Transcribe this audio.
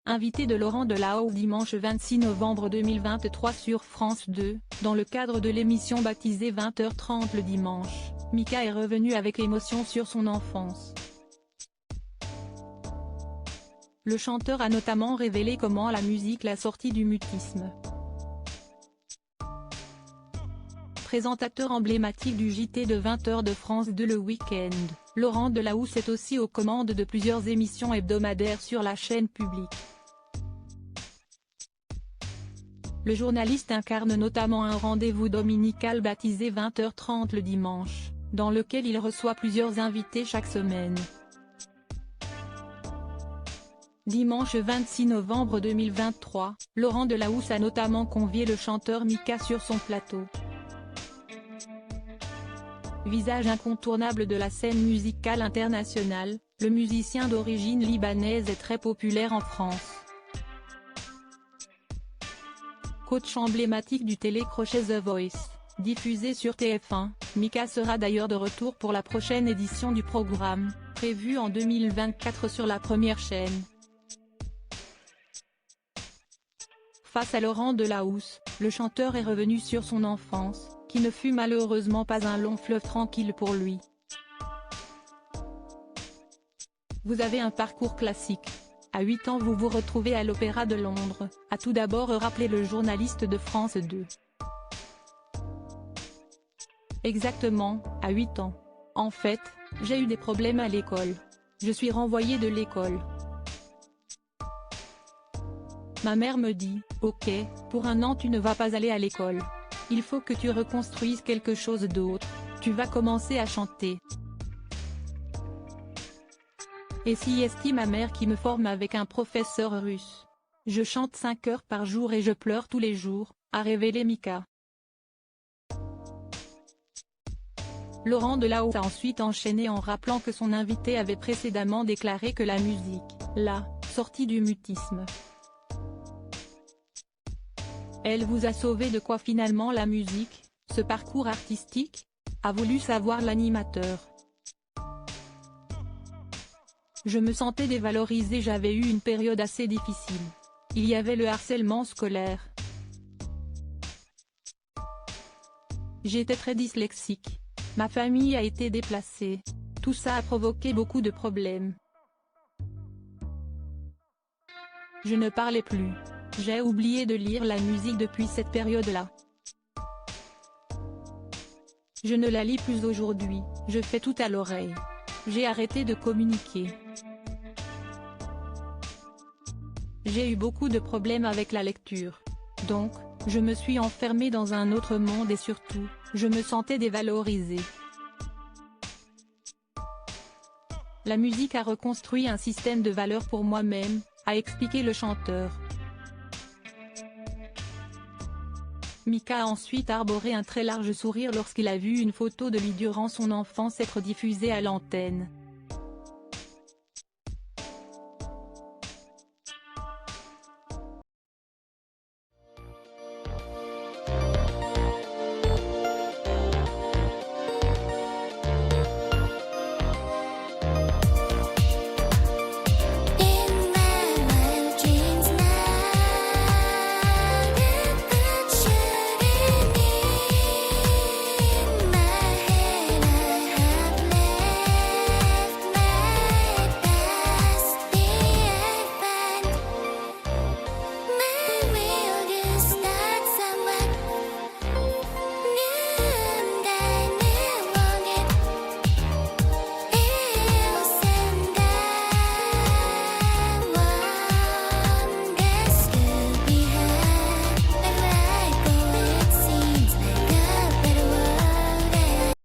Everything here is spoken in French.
invité de Laurent Delahousse dimanche 26 novembre 2023 sur France 2, dans le cadre de l'émission baptisée 20h30 le dimanche, Mika est revenu avec émotion sur son enfance. Le chanteur a notamment révélé comment la musique l'a sorti du mutisme. Présentateur emblématique du JT de 20h de France 2 le week-end, Laurent Delahousse est aussi aux commandes de plusieurs émissions hebdomadaires sur la chaîne publique. Le journaliste incarne notamment un rendez-vous dominical baptisé 20h30 le dimanche, dans lequel il reçoit plusieurs invités chaque semaine. Dimanche 26 novembre 2023, Laurent Delahousse a notamment convié le chanteur Mika sur son plateau. Visage incontournable de la scène musicale internationale, le musicien d'origine libanaise est très populaire en France. Coach emblématique du télécrochet The Voice, diffusé sur TF1, Mika sera d'ailleurs de retour pour la prochaine édition du programme, prévue en 2024 sur la première chaîne. Face à Laurent Delahousse, le chanteur est revenu sur son enfance, qui ne fut malheureusement pas un long fleuve tranquille pour lui. Vous avez un parcours classique. À 8 ans vous vous retrouvez à l'Opéra de Londres, a tout d'abord rappelé le journaliste de France 2. Exactement, à 8 ans. En fait, j'ai eu des problèmes à l'école. Je suis renvoyé de l'école. Ma mère me dit, ok, pour un an tu ne vas pas aller à l'école. Il faut que tu reconstruises quelque chose d'autre, tu vas commencer à chanter. Et si est ma mère qui me forme avec un professeur russe. Je chante 5 heures par jour et je pleure tous les jours, a révélé Mika. Laurent Delahousse a ensuite enchaîné en rappelant que son invité avait précédemment déclaré que la musique, l'a sorti du mutisme. Elle vous a sauvé de quoi finalement la musique, ce parcours artistique, a voulu savoir l'animateur. Je me sentais dévalorisée, j'avais eu une période assez difficile. Il y avait le harcèlement scolaire. J'étais très dyslexique. Ma famille a été déplacée. Tout ça a provoqué beaucoup de problèmes. Je ne parlais plus. J'ai oublié de lire la musique depuis cette période-là. Je ne la lis plus aujourd'hui, je fais tout à l'oreille. J'ai arrêté de communiquer. J'ai eu beaucoup de problèmes avec la lecture. Donc, je me suis enfermée dans un autre monde et surtout, je me sentais dévalorisée. La musique a reconstruit un système de valeurs pour moi-même, a expliqué le chanteur. Mika a ensuite arboré un très large sourire lorsqu'il a vu une photo de lui durant son enfance être diffusée à l'antenne.